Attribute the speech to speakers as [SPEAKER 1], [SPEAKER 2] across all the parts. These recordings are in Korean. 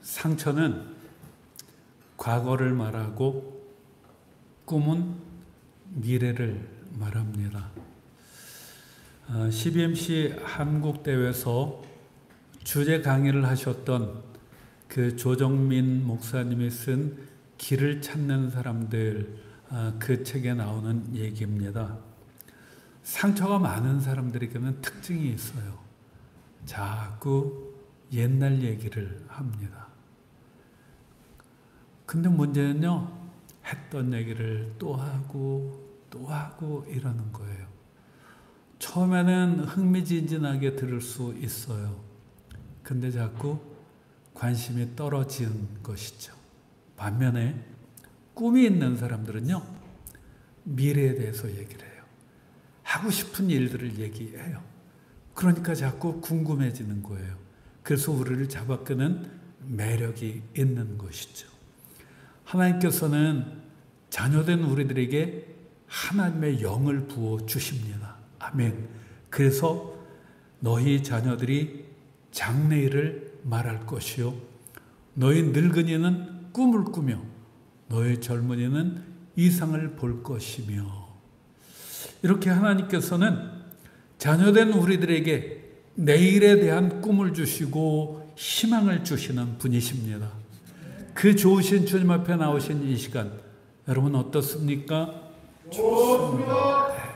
[SPEAKER 1] 상처는 과거를 말하고 꿈은 미래를 말합니다. CBMC 한국대회에서 주제 강의를 하셨던 그 조정민 목사님이 쓴 길을 찾는 사람들, 그 책에 나오는 얘기입니다. 상처가 많은 사람들에게는 특징이 있어요. 자꾸 옛날 얘기를 합니다. 근데 문제는요, 했던 얘기를 또 하고 이러는 거예요. 처음에는 흥미진진하게 들을 수 있어요. 근데 자꾸 관심이 떨어지는 것이죠. 반면에 꿈이 있는 사람들은요, 미래에 대해서 얘기를 해요. 하고 싶은 일들을 얘기해요. 그러니까 자꾸 궁금해지는 거예요. 그래서 우리를 잡아끄는 매력이 있는 것이죠. 하나님께서는 자녀된 우리들에게 하나님의 영을 부어 주십니다. 아멘. 그래서 너희 자녀들이 장래일을 말할 것이요, 너희 늙은이는 꿈을 꾸며 너희 젊은이는 이상을 볼 것이며, 이렇게 하나님께서는 자녀된 우리들에게 내일에 대한 꿈을 주시고 희망을 주시는 분이십니다. 그 좋으신 주님 앞에 나오신 이 시간, 여러분 어떻습니까? 좋습니다. 네.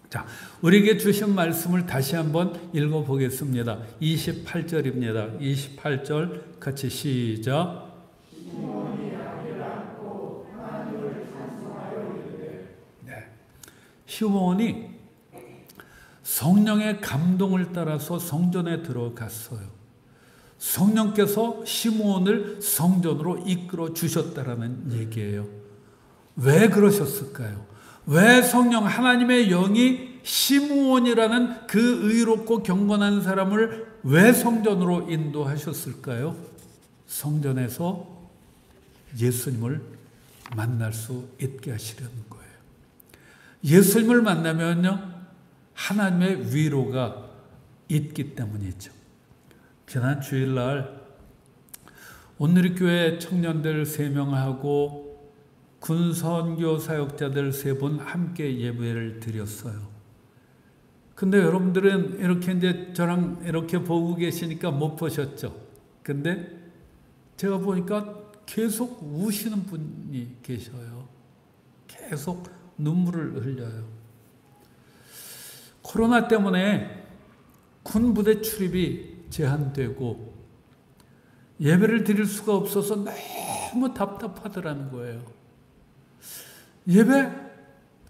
[SPEAKER 1] 자, 우리에게 주신 말씀을 다시 한번 읽어보겠습니다. 28절입니다. 28절 같이 시작. 네. 시므온이 성령의 감동을 따라서 성전에 들어갔어요. 성령께서 시므온을 성전으로 이끌어 주셨다라는 얘기예요. 왜 그러셨을까요? 왜 성령 하나님의 영이 시므온이라는 그 의롭고 경건한 사람을 왜 성전으로 인도하셨을까요? 성전에서 예수님을 만날 수 있게 하시려는 거예요. 예수님을 만나면요, 하나님의 위로가 있기 때문이죠. 지난 주일날 온누리교회 청년들 3명하고 군선교 사역자들 3분 함께 예배를 드렸어요. 근데 여러분들은 이렇게 이제 저랑 이렇게 보고 계시니까 못 보셨죠? 근데 제가 보니까 계속 우시는 분이 계셔요. 계속 눈물을 흘려요. 코로나 때문에 군부대 출입이 제한되고 예배를 드릴 수가 없어서 너무 답답하더라는 거예요. 예배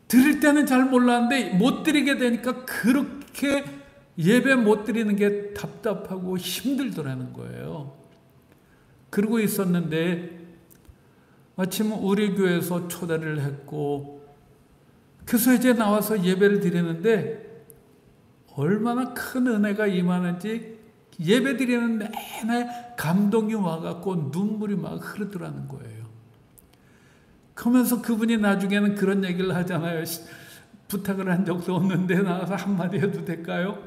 [SPEAKER 1] 드릴 때는 잘 몰랐는데 못 드리게 되니까 그렇게 예배 못 드리는 게 답답하고 힘들더라는 거예요. 그러고 있었는데 마침 우리 교회에서 초대를 했고, 그래서 이제 나와서 예배를 드리는데 얼마나 큰 은혜가 임하는지 예배 드리는 내내 감동이 와갖고 눈물이 막 흐르더라는 거예요. 그러면서 그분이 나중에는 그런 얘기를 하잖아요. 부탁을 한 적도 없는데 나가서 한마디 해도 될까요?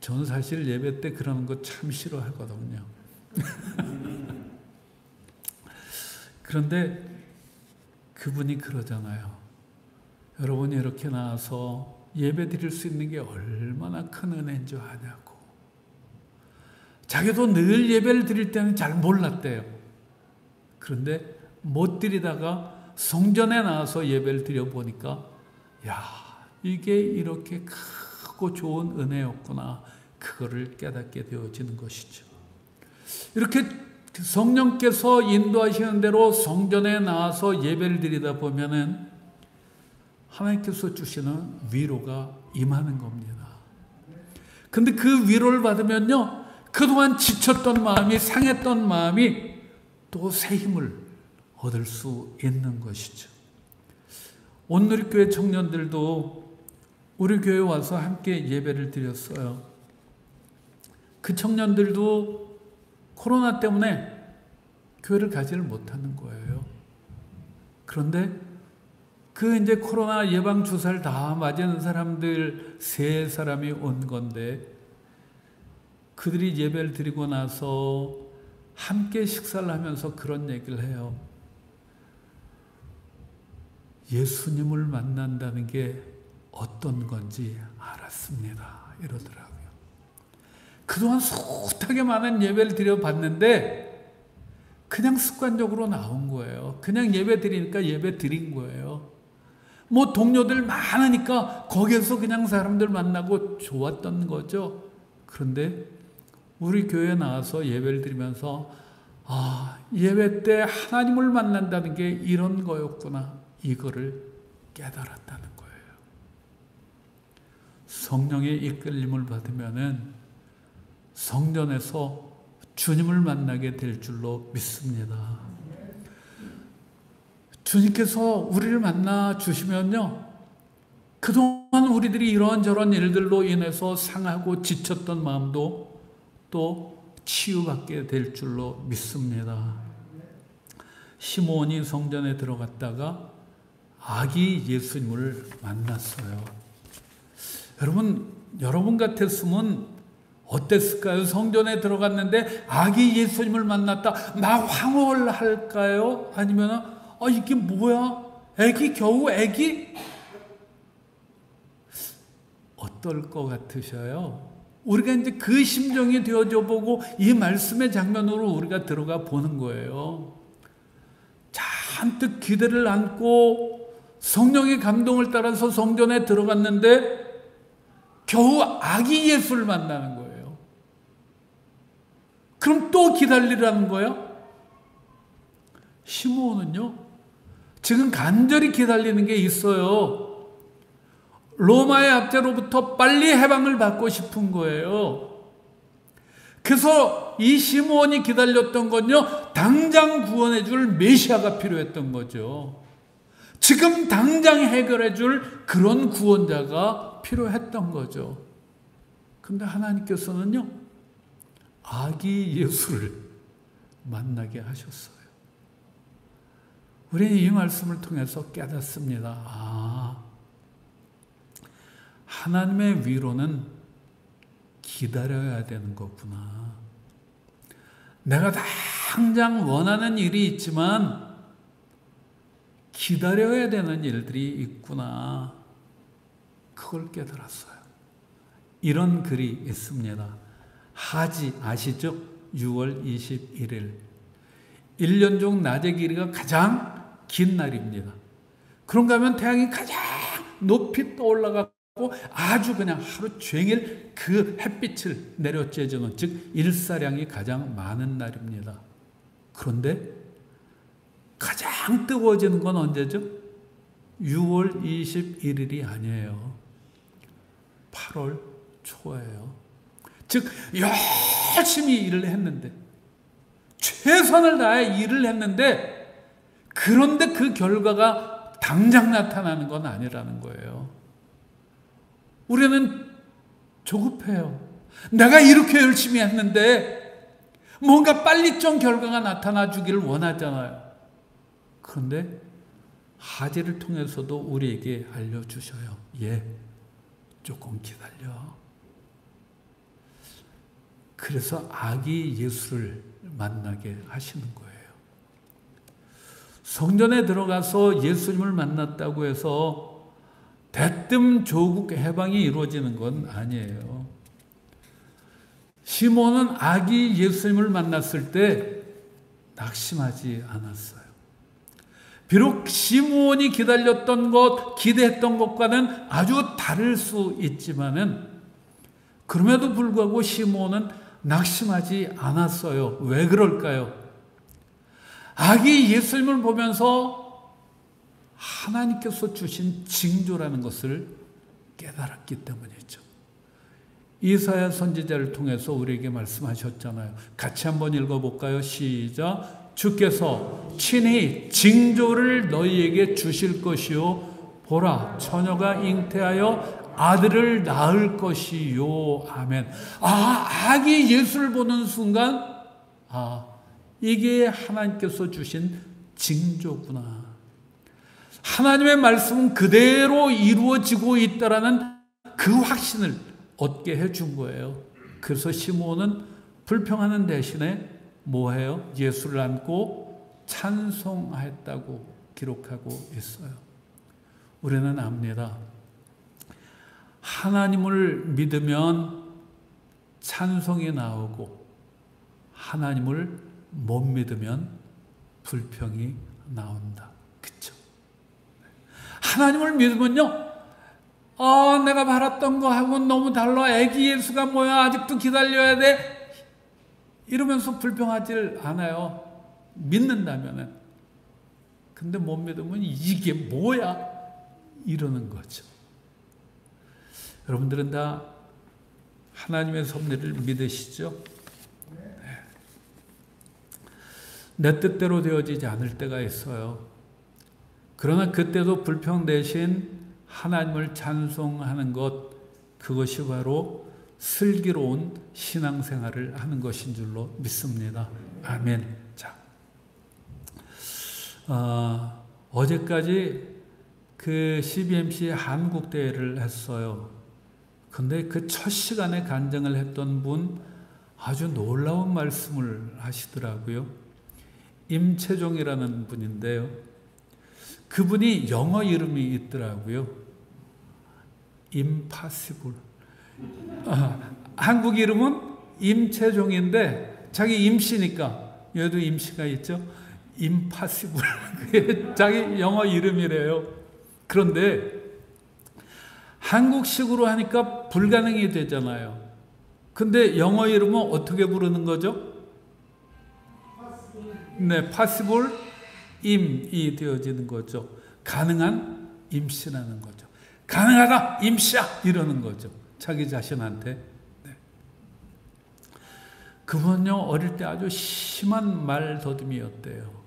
[SPEAKER 1] 저는 사실 예배 때 그러는 거 참 싫어하거든요. 그런데 그분이 그러잖아요. 여러분이 이렇게 나와서 예배 드릴 수 있는 게 얼마나 큰 은혜인 줄 아냐고. 자기도 늘 예배를 드릴 때는 잘 몰랐대요. 그런데 못 드리다가 성전에 나와서 예배를 드려보니까, 야, 이게 이렇게 크고 좋은 은혜였구나. 그거를 깨닫게 되어지는 것이죠. 이렇게 성령께서 인도하시는 대로 성전에 나와서 예배를 드리다 보면은 하나님께서 주시는 위로가 임하는 겁니다. 근데 그 위로를 받으면요, 그동안 지쳤던 마음이, 상했던 마음이 또 새 힘을 얻을 수 있는 것이죠. 온누리교회 청년들도 우리 교회에 와서 함께 예배를 드렸어요. 그 청년들도 코로나 때문에 교회를 가지를 못하는 거예요. 그런데 그 이제 코로나 예방 주사를 다 맞은 사람들 3사람이 온 건데, 그들이 예배를 드리고 나서 함께 식사를 하면서 그런 얘기를 해요. 예수님을 만난다는 게 어떤 건지 알았습니다. 이러더라고요. 그동안 숱하게 많은 예배를 드려봤는데 그냥 습관적으로 나온 거예요. 그냥 예배 드리니까 예배 드린 거예요. 뭐 동료들 많으니까 거기에서 그냥 사람들 만나고 좋았던 거죠. 그런데 우리 교회에 나와서 예배를 드리면서 예배 때 하나님을 만난다는 게 이런 거였구나. 이거를 깨달았다는 거예요. 성령의 이끌림을 받으면은 성전에서 주님을 만나게 될 줄로 믿습니다. 주님께서 우리를 만나 주시면요, 그동안 우리들이 이런저런 일들로 인해서 상하고 지쳤던 마음도 또 치유받게 될 줄로 믿습니다. 시므온이 성전에 들어갔다가 아기 예수님을 만났어요. 여러분 같았으면 어땠을까요? 성전에 들어갔는데 아기 예수님을 만났다. 막 황홀할까요? 아니면 이게 뭐야? 애기 겨우 애기? 어떨 것 같으셔요? 우리가 이제 그 심정이 되어져 보고 이 말씀의 장면으로 우리가 들어가 보는 거예요. 잔뜩 기대를 안고 성령의 감동을 따라서 성전에 들어갔는데 겨우 아기 예수를 만나는 거예요. 그럼 또 기다리라는 거예요? 시므온은요, 지금 간절히 기다리는 게 있어요. 로마의 압제로부터 빨리 해방을 받고 싶은 거예요. 그래서 이 시므온이 기다렸던 건요, 당장 구원해 줄 메시아가 필요했던 거죠. 지금 당장 해결해 줄 그런 구원자가 필요했던 거죠. 근데 하나님께서는요, 아기 예수를 만나게 하셨어요. 우리는 이 말씀을 통해서 깨닫습니다. 하나님의 위로는 기다려야 되는 거구나. 내가 당장 원하는 일이 있지만 기다려야 되는 일들이 있구나. 그걸 깨달았어요. 이런 글이 있습니다. 하지 아시죠? 6월 21일. 1년 중 낮의 길이가 가장 긴 날입니다. 그런가 하면 태양이 가장 높이 떠올라가고 아주 그냥 하루 종일 그 햇빛을 내려쬐주는, 즉 일사량이 가장 많은 날입니다. 그런데 가장 뜨거워지는 건 언제죠? 6월 21일이 아니에요. 8월 초예요. 즉 열심히 일을 했는데, 최선을 다해 일을 했는데, 그런데 그 결과가 당장 나타나는 건 아니라는 거예요. 우리는 조급해요. 내가 이렇게 열심히 했는데 뭔가 빨리 좀 결과가 나타나 주기를 원하잖아요. 그런데 하지를 통해서도 우리에게 알려주셔요. 조금 기다려. 그래서 아기 예수를 만나게 하시는 거예요. 성전에 들어가서 예수님을 만났다고 해서 대뜸 조국 해방이 이루어지는 건 아니에요. 시몬은 아기 예수님을 만났을 때 낙심하지 않았어요. 비록 시므온이 기다렸던 것, 기대했던 것과는 아주 다를 수 있지만은, 그럼에도 불구하고 시므온은 낙심하지 않았어요. 왜 그럴까요? 아기 예수님을 보면서 하나님께서 주신 징조라는 것을 깨달았기 때문이죠. 이사야 선지자를 통해서 우리에게 말씀하셨잖아요. 같이 한번 읽어볼까요? 시작. 주께서 친히 징조를 너희에게 주실 것이요, 보라 처녀가 잉태하여 아들을 낳을 것이요. 아멘. 아기 예수를 보는 순간 이게 하나님께서 주신 징조구나. 하나님의 말씀은 그대로 이루어지고 있다라는 그 확신을 얻게 해준 거예요. 그래서 시므온은 불평하는 대신에 뭐해요? 예수를 안고 찬송하였다고 기록하고 있어요. 우리는 압니다. 하나님을 믿으면 찬송이 나오고 하나님을 못 믿으면 불평이 나온다. 그쵸? 하나님을 믿으면요, 내가 바랐던 거하고 너무 달라. 애기 예수가 뭐야? 아직도 기다려야 돼? 이러면서 불평하질 않아요. 믿는다면은. 근데 못 믿으면 이게 뭐야? 이러는 거죠. 여러분들은 다 하나님의 섭리를 믿으시죠? 내 뜻대로 되어지지 않을 때가 있어요. 그러나 그때도 불평 대신 하나님을 찬송하는 것, 그것이 바로 슬기로운 신앙생활을 하는 것인 줄로 믿습니다. 아멘. 자, 어제까지 그 CBMC 한국대회를 했어요. 근데 그 첫 시간에 간증을 했던 분 아주 놀라운 말씀을 하시더라고요. 임채종이라는 분인데요. 그분이 영어 이름이 있더라고요. Impossible. 한국 이름은 임채종인데 자기 임씨니까, 여기도 임씨가 있죠. Impossible. 그게 자기 영어 이름이래요. 그런데 한국식으로 하니까 불가능이 되잖아요. 근데 영어 이름은 어떻게 부르는 거죠? 네, possible 임이 되어지는 거죠. 가능한 임씨라는 거죠. 가능하다 임씨야 이러는 거죠. 자기 자신한테. 네. 그분은요, 어릴 때 아주 심한 말더듬이었대요.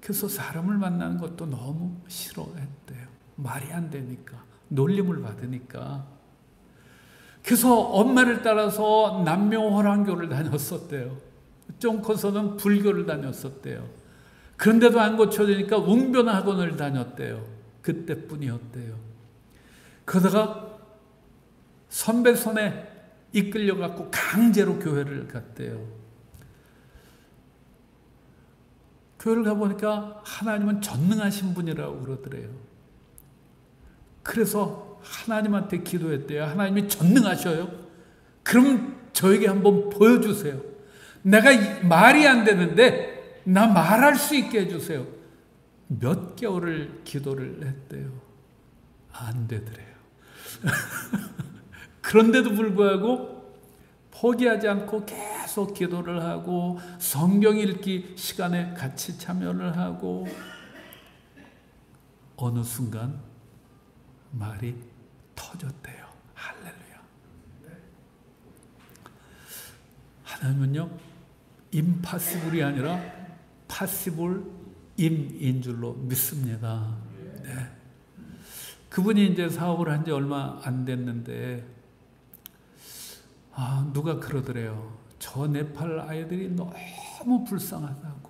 [SPEAKER 1] 그래서 사람을 만나는 것도 너무 싫어했대요. 말이 안 되니까, 놀림을 받으니까. 그래서 엄마를 따라서 남묘호랑교를 다녔었대요. 좀 커서는 불교를 다녔었대요. 그런데도 안 고쳐지니까 웅변학원을 다녔대요. 그때뿐이었대요. 그러다가 선배 손에 이끌려갖고 강제로 교회를 갔대요. 교회를 가보니까 하나님은 전능하신 분이라고 그러더래요. 그래서 하나님한테 기도했대요. 하나님이 전능하셔요? 그럼 저에게 한번 보여주세요. 내가 말이 안 되는데 나 말할 수 있게 해주세요. 몇 개월을 기도를 했대요. 안 되더래요. 그런데도 불구하고 포기하지 않고 계속 기도를 하고 성경 읽기 시간에 같이 참여를 하고 어느 순간 말이 터졌대요. 할렐루야. 하나님은요, 임파시블이 아니라 파시블 임인 줄로 믿습니다. 네. 그분이 이제 사업을 한 지 얼마 안 됐는데, 누가 그러더래요. 저 네팔 아이들이 너무 불쌍하다고.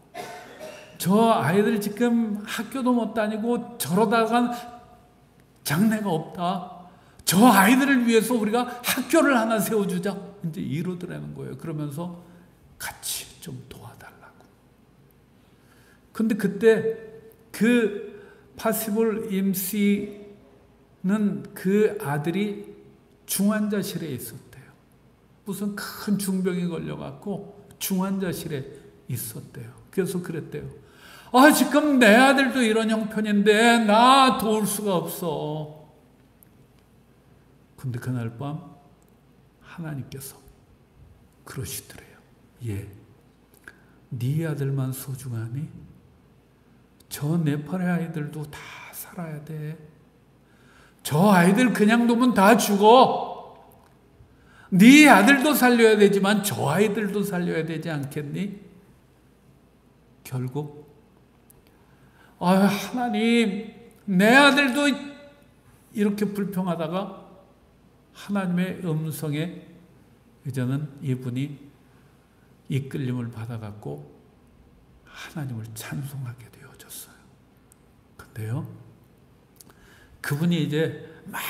[SPEAKER 1] 저 아이들 지금 학교도 못 다니고 저러다간 장래가 없다. 저 아이들을 위해서 우리가 학교를 하나 세워주자. 이제 이러더라는 거예요. 그러면서 같이 좀 도와달라고. 근데 그때 그 파시블 임씨는 그 아들이 중환자실에 있었대요. 무슨 큰 중병이 걸려갖고 중환자실에 있었대요. 그래서 그랬대요. 지금 내 아들도 이런 형편인데 나 도울 수가 없어. 근데 그날 밤 하나님께서 그러시더래요. 네 아들만 소중하니? 저 네팔의 아이들도 다 살아야 돼. 저 아이들 그냥 두면 다 죽어. 네 아들도 살려야 되지만 저 아이들도 살려야 되지 않겠니? 결국 하나님, 내 아들도 이렇게 불평하다가 하나님의 음성에 이제는 이분이 이끌림을 받아갖고 하나님을 찬송하게 되어졌어요. 근데요, 그분이 이제 막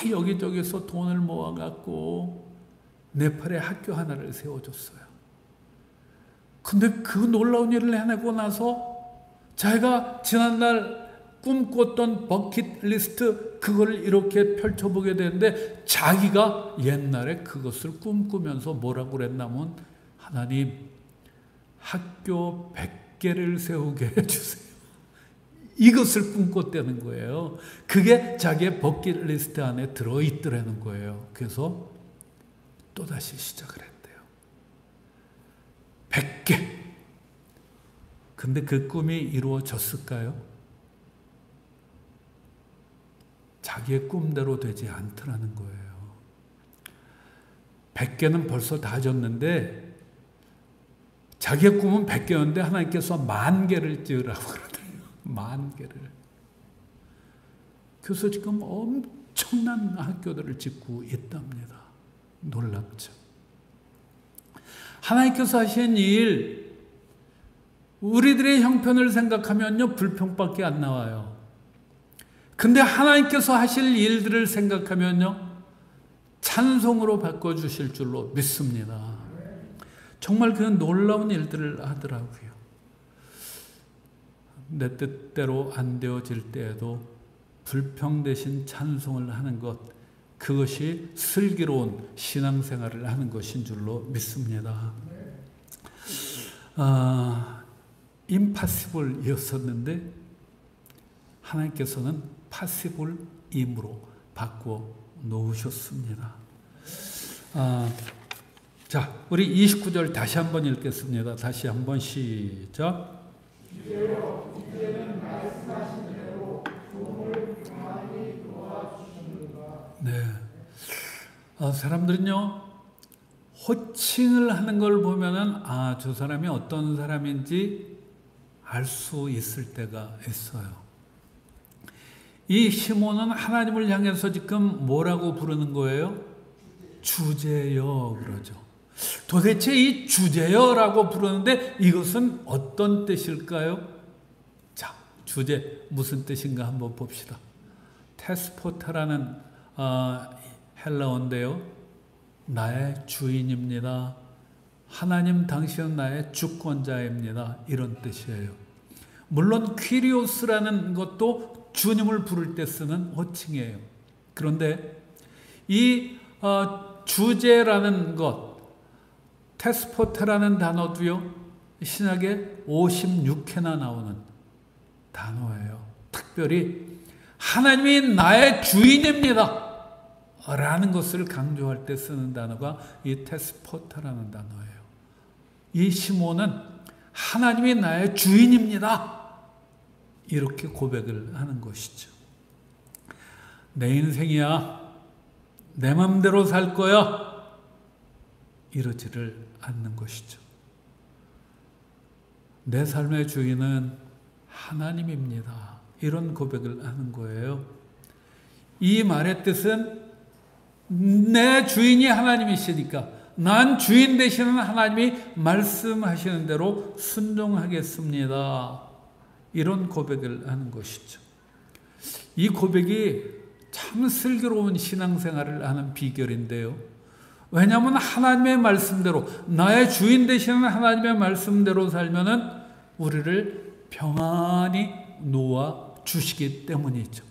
[SPEAKER 1] 여기저기서 돈을 모아갖고 네팔에 학교 하나를 세워줬어요. 근데 그 놀라운 일을 해내고 나서 자기가 지난날 꿈꿨던 버킷리스트 그걸 이렇게 펼쳐보게 되는데 자기가 옛날에 그것을 꿈꾸면서 뭐라고 그랬냐면 하나님 학교 100개를 세우게 해주세요. 이것을 꿈꿨다는 거예요. 그게 자기의 버킷리스트 안에 들어있더라는 거예요. 그래서 또다시 시작을 했대요. 100개. 근데 그 꿈이 이루어졌을까요? 자기의 꿈대로 되지 않더라는 거예요. 100개는 벌써 다 졌는데 자기의 꿈은 100개였는데 하나님께서 10,000개를 지으라고 그러더래요. 10,000개를. 그래서 지금 엄청난 학교들을 짓고 있답니다. 놀랍죠. 하나님께서 하신 일, 우리들의 형편을 생각하면요 불평밖에 안 나와요. 근데 하나님께서 하실 일들을 생각하면요 찬송으로 바꿔주실 줄로 믿습니다. 정말 그 놀라운 일들을 하더라고요. 내 뜻대로 안 되어질 때에도 불평 대신 찬송을 하는 것, 그것이 슬기로운 신앙생활을 하는 것인 줄로 믿습니다. 임파시블이었었는데 하나님께서는 파시블임으로 바꿔 놓으셨습니다. 자, 우리 29절 다시 한번 읽겠습니다. 다시 한번 시작. 네. 사람들은요, 호칭을 하는 걸 보면은, 저 사람이 어떤 사람인지 알 수 있을 때가 있어요. 이 시몬은 하나님을 향해서 지금 뭐라고 부르는 거예요? 주제여 그러죠. 도대체 이 주제여라고 부르는데 이것은 어떤 뜻일까요? 자, 주제 무슨 뜻인가 한번 봅시다. 테스포타라는 헬라어인데요. 나의 주인입니다. 하나님 당신은 나의 주권자입니다. 이런 뜻이에요. 물론 퀴리오스라는 것도 주님을 부를 때 쓰는 호칭이에요. 그런데 이 주제라는 것, 테스포테라는 단어도요, 신약에 56회나 나오는 단어예요. 특별히 하나님이 나의 주인입니다 라는 것을 강조할 때 쓰는 단어가 이 테스포테라는 단어예요. 이 시몬은 하나님이 나의 주인입니다 이렇게 고백을 하는 것이죠. 내 인생이야, 내 맘대로 살 거야, 이러지를 않는 것이죠. 내 삶의 주인은 하나님입니다. 이런 고백을 하는 거예요. 이 말의 뜻은 내 주인이 하나님이시니까 난 주인 되시는 하나님이 말씀하시는 대로 순종하겠습니다. 이런 고백을 하는 것이죠. 이 고백이 참 슬기로운 신앙생활을 하는 비결인데요. 왜냐하면 하나님의 말씀대로, 나의 주인 되시는 하나님의 말씀대로 살면은 우리를 평안히 놓아 주시기 때문이죠.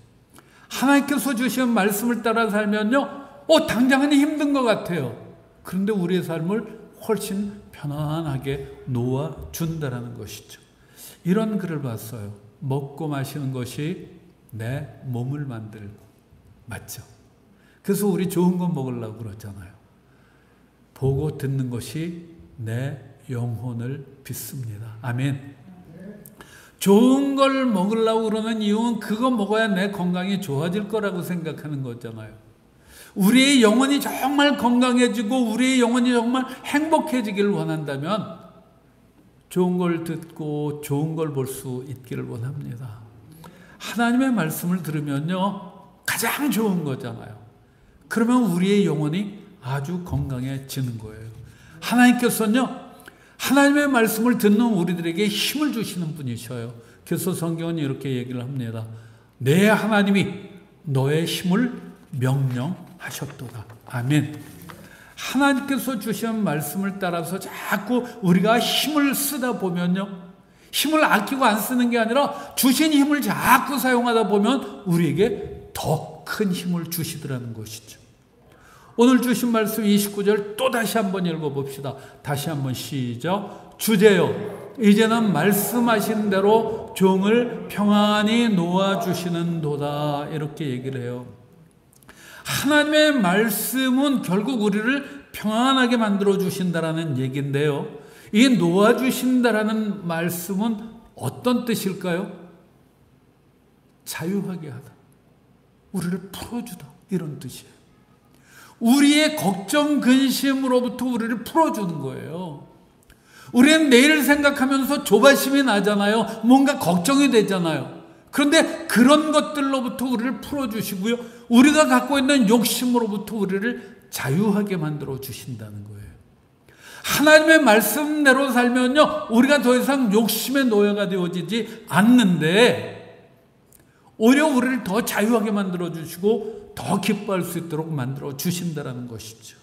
[SPEAKER 1] 하나님께서 주신 말씀을 따라 살면요, 당장은 힘든 것 같아요. 그런데 우리의 삶을 훨씬 편안하게 놓아 준다는 것이죠. 이런 글을 봤어요. 먹고 마시는 것이 내 몸을 만들고, 맞죠? 그래서 우리 좋은 거 먹으려고 그러잖아요. 보고 듣는 것이 내 영혼을 빚습니다. 아멘. 좋은 걸 먹으려고 그러는 이유는 그거 먹어야 내 건강이 좋아질 거라고 생각하는 거잖아요. 우리의 영혼이 정말 건강해지고 우리의 영혼이 정말 행복해지기를 원한다면 좋은 걸 듣고 좋은 걸 볼 수 있기를 원합니다. 하나님의 말씀을 들으면요, 가장 좋은 거잖아요. 그러면 우리의 영혼이 아주 건강해지는 거예요. 하나님께서는요, 하나님의 말씀을 듣는 우리들에게 힘을 주시는 분이셔요. 그래서 성경은 이렇게 얘기를 합니다. 내 하나님이 너의 힘을 명령하셨도다. 아멘. 하나님께서 주신 말씀을 따라서 자꾸 우리가 힘을 쓰다 보면요, 힘을 아끼고 안 쓰는 게 아니라 주신 힘을 자꾸 사용하다 보면 우리에게 더 큰 힘을 주시더라는 것이죠. 오늘 주신 말씀 29절 또 다시 한번 읽어봅시다. 다시 한번 시작. 주제여, 이제는 말씀하신 대로 종을 평안히 놓아주시는도다. 이렇게 얘기를 해요. 하나님의 말씀은 결국 우리를 평안하게 만들어 주신다라는 얘기인데요. 이 놓아주신다라는 말씀은 어떤 뜻일까요? 자유하게 하다, 우리를 풀어주다, 이런 뜻이에요. 우리의 걱정, 근심으로부터 우리를 풀어주는 거예요. 우리는 내일 생각하면서 조바심이 나잖아요. 뭔가 걱정이 되잖아요. 그런데 그런 것들로부터 우리를 풀어주시고요, 우리가 갖고 있는 욕심으로부터 우리를 자유하게 만들어 주신다는 거예요. 하나님의 말씀대로 살면요, 우리가 더 이상 욕심의 노예가 되어지지 않는데 오히려 우리를 더 자유하게 만들어 주시고 더 기뻐할 수 있도록 만들어 주신다는 것이죠.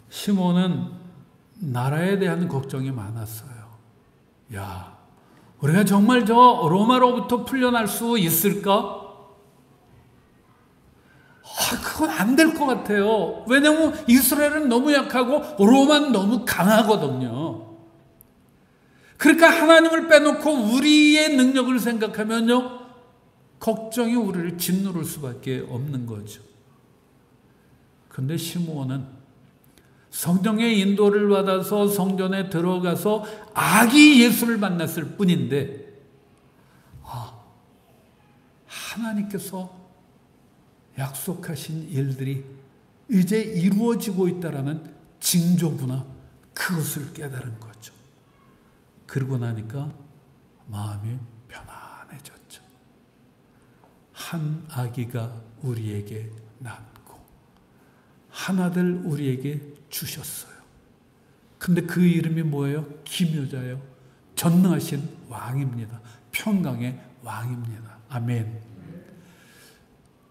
[SPEAKER 1] 시몬은 나라에 대한 걱정이 많았어요. 야, 우리가 정말 저 로마로부터 풀려날 수 있을까? 그건 안 될 것 같아요. 왜냐하면 이스라엘은 너무 약하고 로마는 너무 강하거든요. 그러니까 하나님을 빼놓고 우리의 능력을 생각하면요, 걱정이 우리를 짓누를 수밖에 없는 거죠. 그런데 시므온은 성령의 인도를 받아서 성전에 들어가서 아기 예수를 만났을 뿐인데, 하나님께서 약속하신 일들이 이제 이루어지고 있다라는 징조구나, 그것을 깨달은 거죠. 그러고 나니까 마음이 편안해졌죠. 한 아기가 우리에게 낳고 한 아들 우리에게 주셨어요. 근데 그 이름이 뭐예요? 기묘자예요. 전능하신 왕입니다. 평강의 왕입니다. 아멘.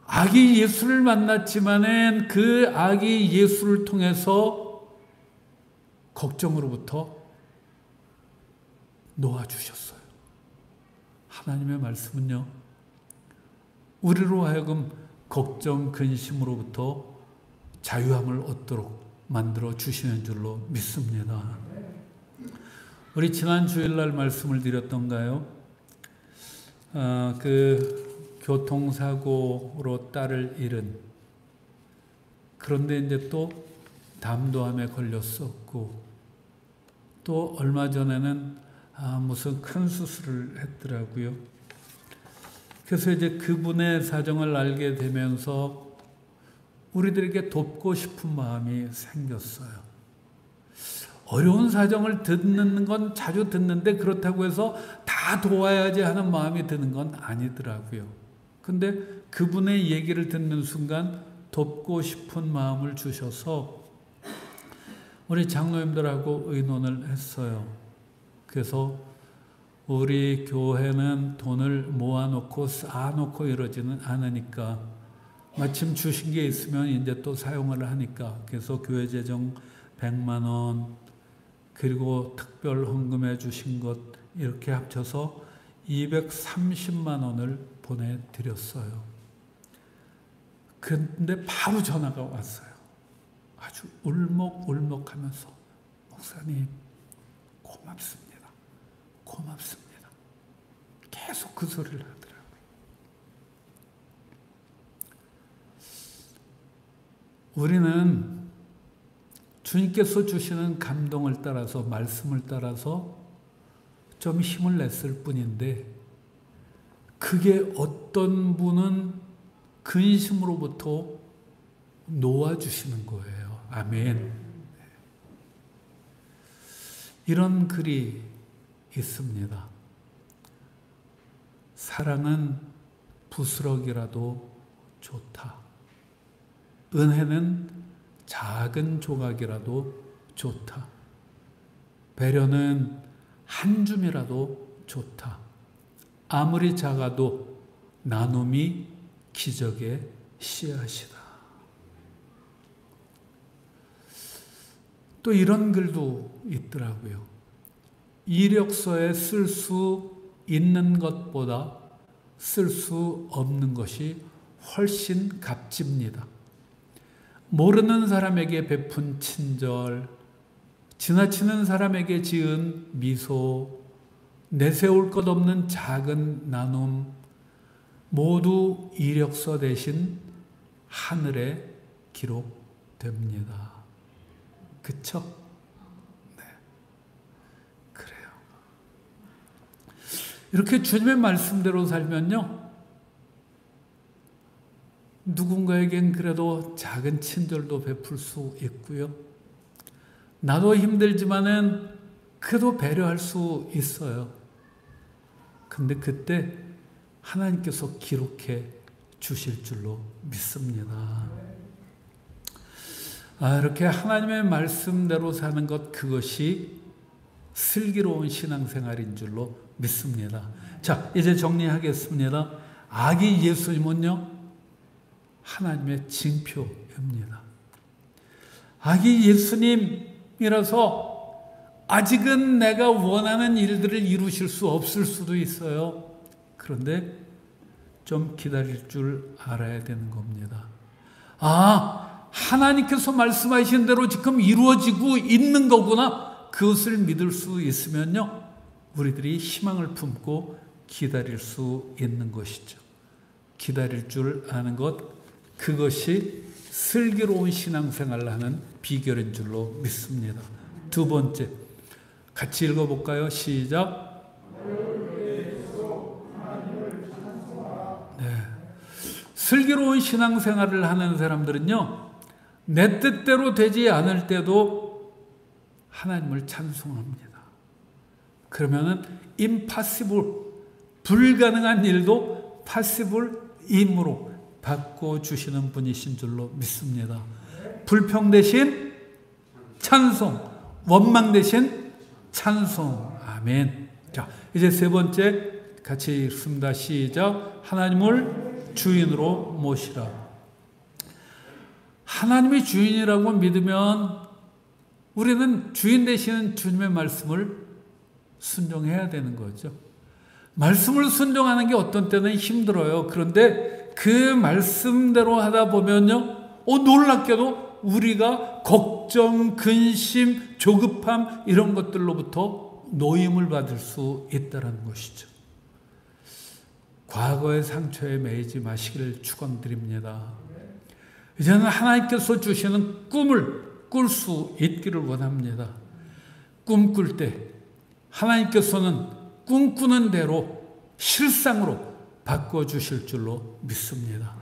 [SPEAKER 1] 아기 예수를 만났지만은 그 아기 예수를 통해서 걱정으로부터 놓아주셨어요. 하나님의 말씀은요, 우리로 하여금 걱정, 근심으로부터 자유함을 얻도록 만들어 주시는 줄로 믿습니다. 우리 지난 주일날 말씀을 드렸던가요? 그 교통사고로 딸을 잃은, 그런데 이제 또 담도암에 걸렸었고, 또 얼마 전에는 무슨 큰 수술을 했더라고요. 그래서 이제 그분의 사정을 알게 되면서 우리들에게 돕고 싶은 마음이 생겼어요. 어려운 사정을 듣는 건 자주 듣는데 그렇다고 해서 다 도와야지 하는 마음이 드는 건 아니더라고요. 근데 그분의 얘기를 듣는 순간 돕고 싶은 마음을 주셔서 우리 장로님들하고 의논을 했어요. 그래서 우리 교회는 돈을 모아놓고 쌓아놓고 이러지는 않으니까, 마침 주신 게 있으면 이제 또 사용을 하니까, 그래서 교회 재정 100만 원, 그리고 특별 헌금해 주신 것 이렇게 합쳐서 230만 원을 보내드렸어요. 근데 바로 전화가 왔어요. 아주 울먹울먹하면서, 목사님 고맙습니다. 고맙습니다. 계속 그 소리를 하더라고요. 우리는 주님께서 주시는 감동을 따라서, 말씀을 따라서 좀 힘을 냈을 뿐인데, 그게 어떤 분은 근심으로부터 놓아주시는 거예요. 아멘. 이런 글이 있습니다. 사랑은 부스럭이라도 좋다. 은혜는 작은 조각이라도 좋다. 배려는 한 줌이라도 좋다. 아무리 작아도 나눔이 기적의 씨앗이다. 또 이런 글도 있더라고요. 이력서에 쓸 수 있는 것보다 쓸 수 없는 것이 훨씬 값집니다. 모르는 사람에게 베푼 친절, 지나치는 사람에게 지은 미소, 내세울 것 없는 작은 나눔, 모두 이력서 대신 하늘에 기록됩니다. 그쵸? 네. 그래요. 이렇게 주님의 말씀대로 살면요, 누군가에겐 그래도 작은 친절도 베풀 수 있고요. 나도 힘들지만은 그래도 배려할 수 있어요. 근데 그때 하나님께서 기록해 주실 줄로 믿습니다. 이렇게 하나님의 말씀대로 사는 것, 그것이 슬기로운 신앙생활인 줄로 믿습니다. 자, 이제 정리하겠습니다. 아기 예수님은요, 하나님의 징표입니다. 아기 예수님이라서 아직은 내가 원하는 일들을 이루실 수 없을 수도 있어요. 그런데 좀 기다릴 줄 알아야 되는 겁니다. 하나님께서 말씀하신 대로 지금 이루어지고 있는 거구나. 그것을 믿을 수 있으면요, 우리들이 희망을 품고 기다릴 수 있는 것이죠. 기다릴 줄 아는 것, 그것이 슬기로운 신앙생활을 하는 비결인 줄로 믿습니다. 두 번째, 같이 읽어볼까요? 시작. 네. 슬기로운 신앙생활을 하는 사람들은요, 내 뜻대로 되지 않을 때도 하나님을 찬송합니다. 그러면은 impossible, 불가능한 일도 possible임으로 바꿔주시는 분이신 줄로 믿습니다. 불평 대신 찬송, 원망 대신 찬송. 아멘. 자, 이제 세 번째 같이 읽습니다. 시작. 하나님을 주인으로 모시라. 하나님이 주인이라고 믿으면 우리는 주인 되시는 주님의 말씀을 순종해야 되는 거죠. 말씀을 순종하는 게 어떤 때는 힘들어요. 그런데 그 말씀대로 하다 보면요, 놀랍게도 우리가 걱정, 근심, 조급함 이런 것들로부터 노임을 받을 수 있다는 것이죠. 과거의 상처에 매이지 마시기를 축원드립니다. 이제는 하나님께서 주시는 꿈을 꿀 수 있기를 원합니다. 꿈꿀 때 하나님께서는 꿈꾸는 대로 실상으로 바꿔주실 줄로 믿습니다.